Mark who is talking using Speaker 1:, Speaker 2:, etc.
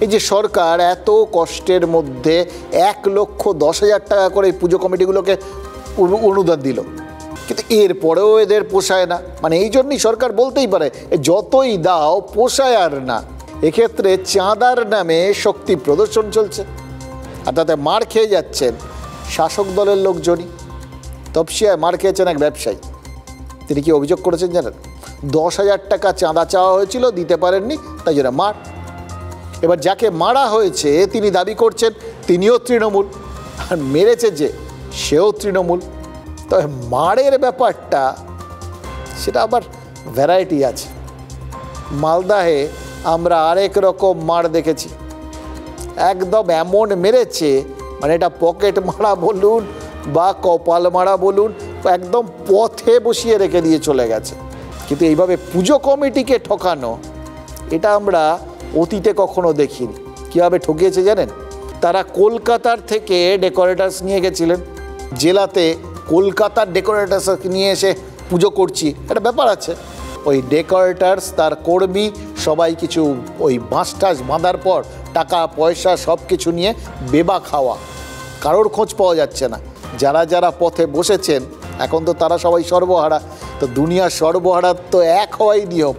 Speaker 1: এই যে সরকার এত কষ্টের মধ্যে 1,10,000 টাকা করে পুজো কমিটিগুলোকে অনুদান দিল, কিন্তু এরপরেও এদের পোষায় না। মানে এই জন্যই সরকার বলতেই পারে যতই দাও পোষায় আর না। এক্ষেত্রে চাঁদার নামে শক্তি প্রদর্শন চলছে, আর তাতে মার খেয়ে যাচ্ছেন শাসক দলের লোকজনই। তপসিয়ায় মার খেয়েছেন এক ব্যবসায়ী। তিনি কি অভিযোগ করেছেন জানেন? 10,000 টাকা চাঁদা চাওয়া হয়েছিল, দিতে পারেননি, তাই জন্য মার। এবার যাকে মারা হয়েছে তিনি দাবি করছেন তিনিও তৃণমূল, আর মেরেছে যে সেও তৃণমূল। তবে মারের ব্যাপারটা সেটা আবার ভ্যারাইটি আছে। মালদাহে আমরা আরেক রকম মার দেখেছি, একদম এমন মেরেছে, মানে এটা পকেট মারা বলুন বা কপাল মারা বলুন, একদম পথে বসিয়ে রেখে দিয়ে চলে গেছে। কিন্তু এইভাবে পুজো কমিটিকে ঠকানো, এটা আমরা অতীতে কখনো দেখিনি। কীভাবে ঠকিয়েছে জানেন? তারা কলকাতার থেকে ডেকোরেটার্স নিয়ে গেছিলেন জেলাতে, কলকাতার ডেকোরেটার্স নিয়ে এসে পুজো করছি, একটা ব্যাপার আছে। ওই ডেকোরেটার্স তার কর্মী সবাই কিছু ওই বাঁশ টাস বাঁধার পর টাকা পয়সা সব কিছু নিয়ে বেবা খাওয়া, কারোর খোঁজ পাওয়া যাচ্ছে না। যারা যারা পথে বসেছেন এখন তো তারা সবাই সর্বহারা। তো দুনিয়ার সর্বহারার তো এক হওয়াই নিয়ম।